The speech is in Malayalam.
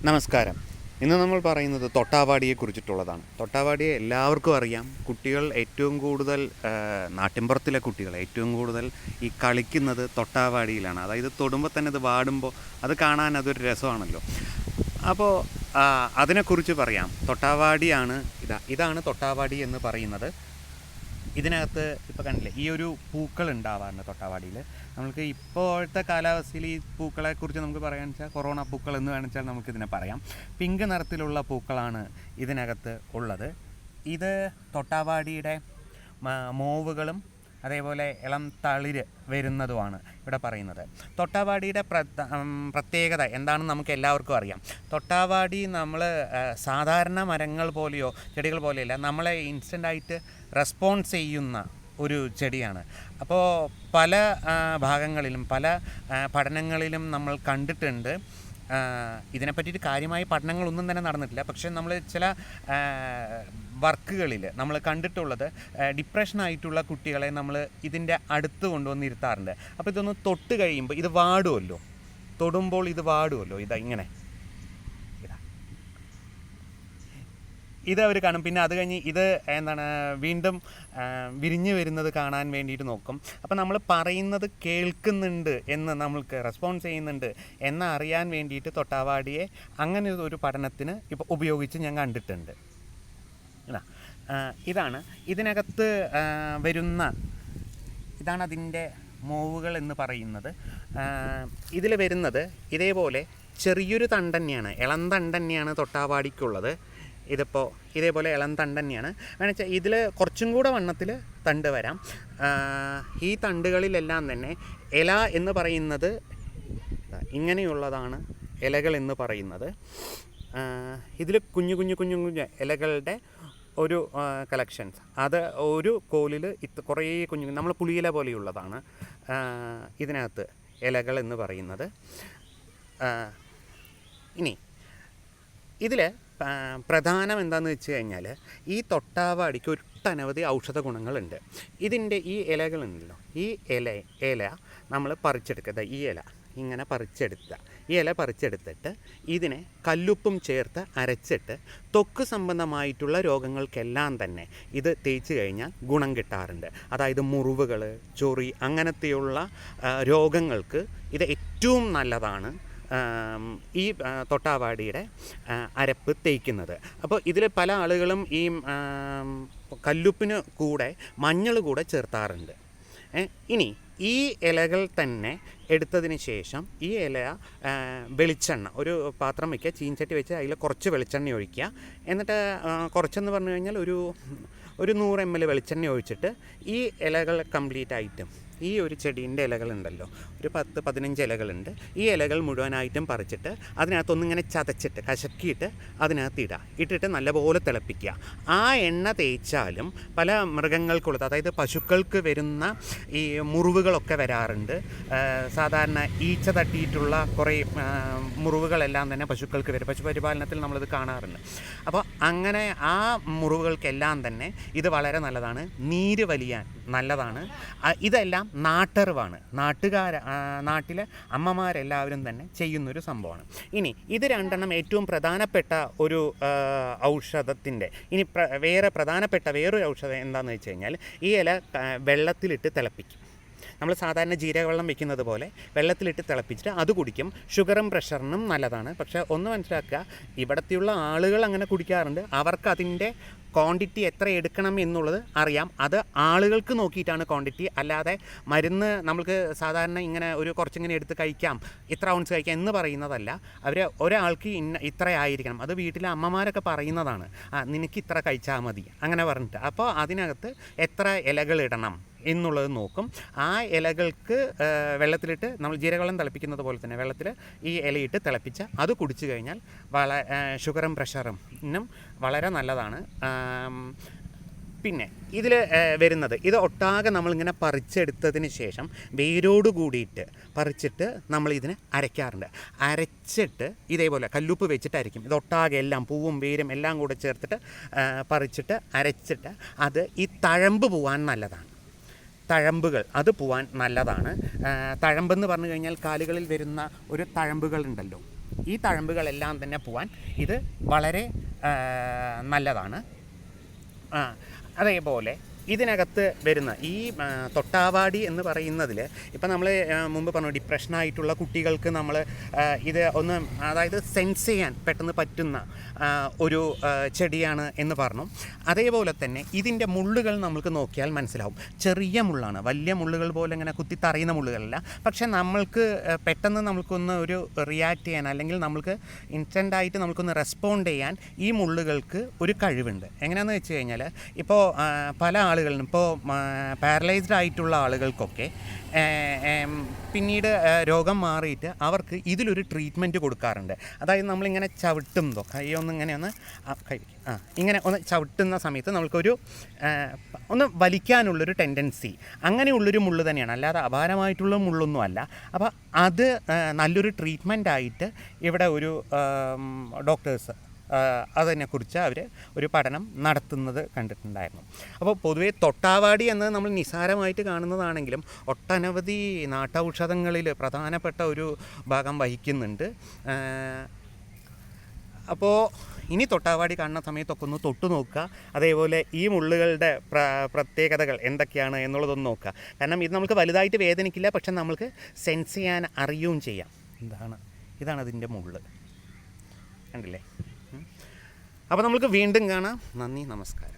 നമസ്കാരം. ഇന്ന് നമ്മൾ പറയുന്നത് തൊട്ടാവാടിയെക്കുറിച്ചിട്ടുള്ളതാണ്. തൊട്ടാവാടിയെ എല്ലാവർക്കും അറിയാം. കുട്ടികൾ ഏറ്റവും കൂടുതൽ നാട്ടിൻപുറത്തിലെ കുട്ടികൾ ഏറ്റവും കൂടുതൽ ഈ കളിക്കുന്നത് തൊട്ടാവാടിയിലാണ്. അതായത് തൊടുമ്പോൾ തന്നെ ഇത് വാടുമ്പോൾ അത് കാണാൻ അതൊരു രസമാണല്ലോ. അപ്പോൾ അതിനെക്കുറിച്ച് പറയാം. തൊട്ടാവാടിയാണ് ഇതാണ് തൊട്ടാവാടി എന്ന് പറയുന്നത്. ഇതിനകത്ത് ഇപ്പോൾ കണ്ടില്ലേ, ഈ ഒരു പൂക്കൾ ഉണ്ടാവാറുണ്ട് തൊട്ടാവാടിയിൽ. നമുക്ക് ഇപ്പോഴത്തെ കാലാവസ്ഥയിൽ ഈ പൂക്കളെക്കുറിച്ച് നമുക്ക് പറയാൻ വെച്ചാൽ കൊറോണ പൂക്കൾ എന്ന് വേണമെച്ചാൽ നമുക്കിതിനെ പറയാം. പിങ്ക് നിറത്തിലുള്ള പൂക്കളാണ് ഇതിനകത്ത് ഉള്ളത്. ഇത് തൊട്ടാവാടിയുടെ മോവുകളും അതേപോലെ ഇളം തളിര് വരുന്നതുമാണ് ഇവിടെ പറയുന്നത്. തൊട്ടാവാടിയുടെ പ്രത്യേകത എന്താണെന്ന് നമുക്ക് എല്ലാവർക്കും അറിയാം. തൊട്ടാവാടി നമ്മൾ സാധാരണ മരങ്ങൾ പോലെയോ ചെടികൾ പോലെയല്ല, നമ്മളെ ഇൻസ്റ്റൻ്റായിട്ട് റെസ്പോൺസ് ചെയ്യുന്ന ഒരു ചെടിയാണ്. അപ്പോൾ പല ഭാഗങ്ങളിലും പല പഠനങ്ങളിലും നമ്മൾ കണ്ടിട്ടുണ്ട്. ഇതിനെപ്പറ്റിയിട്ട് കാര്യമായ പഠനങ്ങളൊന്നും തന്നെ നടന്നിട്ടില്ല. പക്ഷേ നമ്മൾ ചില വർക്കുകളിൽ നമ്മൾ കണ്ടിട്ടുള്ളത് ഡിപ്രഷനായിട്ടുള്ള കുട്ടികളെ നമ്മൾ ഇതിൻ്റെ അടുത്ത് കൊണ്ടുവന്നിരുത്താറുണ്ട്. അപ്പോൾ ഇതൊന്ന് തൊട്ട് കഴിയുമ്പോൾ ഇത് വാടുമല്ലോ, തൊടുമ്പോൾ ഇത് വാടുമല്ലോ. ഇങ്ങനെ ഇത് അവർ കാണും. പിന്നെ അത് കഴിഞ്ഞ് ഇത് വീണ്ടും വിരിഞ്ഞ് വരുന്നത് കാണാൻ വേണ്ടിയിട്ട് നോക്കും. അപ്പോൾ നമ്മൾ പറയുന്നത് കേൾക്കുന്നുണ്ട് എന്ന് നമ്മൾക്ക് റെസ്പോൺസ് ചെയ്യുന്നുണ്ട് എന്ന് അറിയാൻ വേണ്ടിയിട്ട് തൊട്ടാവാടിയെ അങ്ങനെ ഒരു പഠനത്തിന് ഇപ്പോൾ ഉപയോഗിച്ച് ഞാൻ കണ്ടിട്ടുണ്ട്. ഇതാണ് ഇതിനകത്ത് വരുന്ന, ഇതാണ് അതിൻ്റെ മോവുകൾ എന്ന് പറയുന്നത്. ഇതിൽ വരുന്നത് ഇതേപോലെ ചെറിയൊരു തണ്ട് തന്നെയാണ്, ഇളം തണ്ട് തന്നെയാണ് തൊട്ടാവാടിക്കുള്ളത്. ഇതിപ്പോൾ ഇതേപോലെ ഇളം തണ്ട് തന്നെയാണ്. വേണമെന്നുവെച്ചാൽ ഇതിൽ കുറച്ചും കൂടെ വണ്ണത്തിൽ തണ്ട് വരാം. ഈ തണ്ടുകളിലെല്ലാം തന്നെ ഇല എന്ന് പറയുന്നത് ഇങ്ങനെയുള്ളതാണ് ഇലകൾ എന്ന് പറയുന്നത്. ഇതിൽ കുഞ്ഞു കുഞ്ഞു കുഞ്ഞു കുഞ്ഞു ഇലകളുടെ ഒരു കളക്ഷൻസ്, അത് ഒരു കോലിൽ കുറേ കുഞ്ഞു, നമ്മൾ പുളിയില പോലെയുള്ളതാണ് ഇതിനകത്ത് ഇലകൾ എന്ന് പറയുന്നത്. ഇനി ഇതിൽ പ്രധാനം എന്താണെന്ന് വെച്ച് കഴിഞ്ഞാൽ ഈ തൊട്ടാവാടിക്ക് ഒട്ടനവധി ഔഷധ ഗുണങ്ങളുണ്ട്. ഇതിൻ്റെ ഈ ഇലകളുണ്ടല്ലോ, ഈ ഇല നമ്മൾ പറിച്ചെടുക്കുക. ഈ ഇല ഇങ്ങനെ ഈ ഇല പറിച്ചെടുത്തിട്ട് ഇതിനെ കല്ലുപ്പും ചേർത്ത് അരച്ചിട്ട് ത്വക്ക് സംബന്ധമായിട്ടുള്ള രോഗങ്ങൾക്കെല്ലാം തന്നെ ഇത് തേച്ച് കഴിഞ്ഞാൽ ഗുണം കിട്ടാറുണ്ട്. അതായത് മുറിവുകൾ, ചൊറി, അങ്ങനത്തെയുള്ള രോഗങ്ങൾക്ക് ഇത് ഏറ്റവും നല്ലതാണ് ഈ തൊട്ടാവാടിയുടെ അരപ്പ് തേക്കുന്നത്. അപ്പോൾ ഇതിൽ പല ആളുകളും ഈ കല്ലുപ്പിന് കൂടെ മഞ്ഞൾ കൂടെ ചേർത്താറുണ്ട്. ഇനി ഈ ഇലകൾ തന്നെ എടുത്തതിന് ശേഷം ഈ ഇല വെളിച്ചെണ്ണ, ഒരു പാത്രം വയ്ക്കുക, ചീൻചട്ടി വെച്ച് അതിൽ കുറച്ച് വെളിച്ചെണ്ണ ഒഴിക്കുക. എന്നിട്ട് കുറച്ചെന്ന് പറഞ്ഞു കഴിഞ്ഞാൽ ഒരു 100 ml വെളിച്ചെണ്ണ ഒഴിച്ചിട്ട് ഈ ഇലകൾ കംപ്ലീറ്റ് ആയിട്ടും, ഈ ഒരു ചെടീൻ്റെ ഇലകളുണ്ടല്ലോ, ഒരു 10-15 ഇലകളുണ്ട്, ഈ ഇലകൾ മുഴുവനായിട്ടും പറിച്ചിട്ട് അതിനകത്തൊന്നിങ്ങനെ ചതച്ചിട്ട് കശക്കിയിട്ട് അതിനകത്ത് ഇട്ടിട്ട് നല്ലപോലെ തിളപ്പിക്കുക. ആ എണ്ണ തേച്ചാലും പല മൃഗങ്ങൾക്കുള്ളത്, അതായത് പശുക്കൾക്ക് വരുന്ന ഈ മുറിവുകളൊക്കെ വരാറുണ്ട്. സാധാരണ ഈച്ച തട്ടിയിട്ടുള്ള കുറേ മുറിവുകളെല്ലാം തന്നെ പശുക്കൾക്ക് വരും. പശുപരിപാലനത്തിൽ നമ്മളിത് കാണാറുണ്ട്. അപ്പോൾ അങ്ങനെ ആ മുറിവുകൾക്കെല്ലാം തന്നെ ഇത് വളരെ നല്ലതാണ്. നീര് വലിയാൻ നല്ലതാണ്. ഇതെല്ലാം നാട്ടറിവാണ്. നാട്ടിലെ അമ്മമാരെല്ലാവരും തന്നെ ചെയ്യുന്നൊരു സംഭവമാണ്. ഇനി ഇത് രണ്ടെണ്ണം ഏറ്റവും പ്രധാനപ്പെട്ട ഒരു ഔഷധത്തിൻ്റെ, ഇനി വേറെ പ്രധാനപ്പെട്ട വേറൊരു ഔഷധം എന്താണെന്ന് വെച്ച് കഴിഞ്ഞാൽ ഈ ഇല വെള്ളത്തിലിട്ട് തിളപ്പിക്കും. നമ്മൾ സാധാരണ ജീരകവെള്ളം വെക്കുന്നത് പോലെ വെള്ളത്തിലിട്ട് തിളപ്പിച്ചിട്ട് അത് കുടിക്കും. ഷുഗറും പ്രഷറിനും നല്ലതാണ്. പക്ഷേ ഒന്ന് മനസ്സിലാക്കുക, ഇവിടത്തെയുള്ള ആളുകൾ അങ്ങനെ കുടിക്കാറുണ്ട്. അവർക്ക് അതിൻ്റെ ക്വാണ്ടിറ്റി എത്ര എടുക്കണം എന്നുള്ളത് അറിയാം. അത് ആളുകൾക്ക് നോക്കിയിട്ടാണ് ക്വാണ്ടിറ്റി, അല്ലാതെ മരുന്ന് നമ്മൾക്ക് സാധാരണ ഇങ്ങനെ കുറച്ചിങ്ങനെ എടുത്ത് കഴിക്കാം, ഇത്ര ഔൺസ് കഴിക്കാം എന്ന് പറയുന്നതല്ല. ഒരാൾക്ക് ഇത്ര ആയിരിക്കണം. അത് വീട്ടിലെ അമ്മമാരൊക്കെ പറയുന്നതാണ്, നിനക്ക് ഇത്ര കഴിച്ചാൽ മതി അങ്ങനെ പറഞ്ഞിട്ട്. അപ്പോൾ അതിനകത്ത് എത്ര ഇലകൾ ഇടണം എന്നുള്ളത് നോക്കും. ആ ഇലകൾക്ക് വെള്ളത്തിലിട്ട്, നമ്മൾ ജീരകവെള്ളം തിളപ്പിക്കുന്നത് പോലെ തന്നെ വെള്ളത്തിൽ ഈ ഇലയിട്ട് തിളപ്പിച്ച് അത് കുടിച്ചു കഴിഞ്ഞാൽ ഷുഗറും പ്രഷറിനും വളരെ നല്ലതാണ്. പിന്നെ ഇതിൽ വരുന്നത്, ഇത് ഒട്ടാകെ നമ്മളിങ്ങനെ പറിച്ചെടുത്തതിന് ശേഷം വേരോട് കൂടിയിട്ട് പറിച്ചിട്ട് നമ്മളിതിനെ അരയ്ക്കാറുണ്ട്. അരച്ചിട്ട് ഇതേപോലെ കല്ലുപ്പ് വെച്ചിട്ട് അരയ്ക്കും. ഇതൊട്ടാകെ എല്ലാം പൂവും വേരും എല്ലാം കൂടെ ചേർത്തിട്ട് പറിച്ചിട്ട് അരച്ചിട്ട് അത് ഈ തഴമ്പ് പോവാൻ നല്ലതാണ്. തഴമ്പുകൾ അത് പോവാൻ നല്ലതാണ്. തഴമ്പെന്ന് പറഞ്ഞു കഴിഞ്ഞാൽ കാലുകളിൽ വരുന്ന ഒരു തഴമ്പുകളുണ്ടല്ലോ, ഈ തഴമ്പുകളെല്ലാം തന്നെ പോവാൻ ഇത് വളരെ നല്ലതാണ്. അതേപോലെ ഇതിനകത്ത് വരുന്ന ഈ തൊട്ടാവാടി എന്ന് പറയുന്നതിൽ ഇപ്പം നമ്മൾ മുമ്പ് പറഞ്ഞു ഡിപ്രഷനായിട്ടുള്ള കുട്ടികൾക്ക് നമ്മൾ ഇത് ഒന്ന് അതായത് സെൻസ് ചെയ്യാൻ പെട്ടെന്ന് പറ്റുന്ന ഒരു ചെടിയാണ് എന്ന് പറഞ്ഞു. അതേപോലെ തന്നെ ഇതിൻ്റെ മുള്ളുകൾ നമുക്ക് നോക്കിയാൽ മനസ്സിലാവും. ചെറിയ മുള്ളാണ്, വലിയ മുള്ളുകൾ പോലെ ഇങ്ങനെ കുത്തിത്തറിയുന്ന മുള്ളുകളല്ല. പക്ഷേ നമ്മൾക്ക് പെട്ടെന്ന് നമുക്കൊന്ന് ഒരു റിയാക്ട് ചെയ്യാൻ അല്ലെങ്കിൽ നമ്മൾക്ക് ഇൻസ്റ്റൻ്റായിട്ട് നമുക്കൊന്ന് റെസ്പോണ്ട് ചെയ്യാൻ ഈ മുള്ളുകൾക്ക് ഒരു കഴിവുണ്ട്. എങ്ങനെയാണെന്ന് വെച്ച് കഴിഞ്ഞാൽ ഇപ്പോൾ പല ആളുകളിലും ഇപ്പോൾ പാരലൈസ്ഡ് ആയിട്ടുള്ള ആളുകൾക്കൊക്കെ പിന്നീട് രോഗം മാറിയിട്ട് അവർക്ക് ഇതിലൊരു ട്രീറ്റ്മെൻറ്റ് കൊടുക്കാറുണ്ട്. അതായത് നമ്മളിങ്ങനെ ചവിട്ടുന്നതോ ഇങ്ങനെ ഇങ്ങനെ ഒന്ന് ചവിട്ടുന്ന സമയത്ത് നമ്മൾക്കൊരു ഒന്ന് വലിക്കാനുള്ളൊരു ടെൻഡൻസി അങ്ങനെയുള്ളൊരു മുള്ള് തന്നെയാണ്, അല്ലാതെ അപാരമായിട്ടുള്ള മുള്ളൊന്നും അല്ല. അപ്പോൾ അത് നല്ലൊരു ട്രീറ്റ്മെൻറ്റായിട്ട് ഇവിടെ ഒരു ഡോക്ടേഴ്സ് അതിനെക്കുറിച്ച് അവർ ഒരു പഠനം നടത്തുന്നത് കണ്ടിട്ടുണ്ടായിരുന്നു. അപ്പോൾ പൊതുവേ തൊട്ടാവാടി എന്നത് നമ്മൾ നിസ്സാരമായിട്ട് കാണുന്നതാണെങ്കിലും ഒട്ടനവധി നാട്ടൌഷധങ്ങളിൽ പ്രധാനപ്പെട്ട ഒരു ഭാഗം വഹിക്കുന്നുണ്ട്. അപ്പോൾ ഇനി തൊട്ടാവാടി കാണുന്ന സമയത്തൊക്കെ ഒന്ന് തൊട്ട് നോക്കുക. അതേപോലെ ഈ മുള്ളുകളുടെ പ്രത്യേകതകൾ എന്തൊക്കെയാണ് എന്നുള്ളതൊന്ന് നോക്കുക. കാരണം ഇത് നമുക്ക് വലുതായിട്ട് വേദനിക്കില്ല, പക്ഷെ നമുക്ക് സെൻസ് ചെയ്യാൻ അറിയുകയും ചെയ്യാം. ഇതാണ് അതിൻ്റെ മുള്ള്, കണ്ടില്ലേ? അപ്പോൾ നമുക്ക് വീണ്ടും കാണാം. നന്ദി, നമസ്കാരം.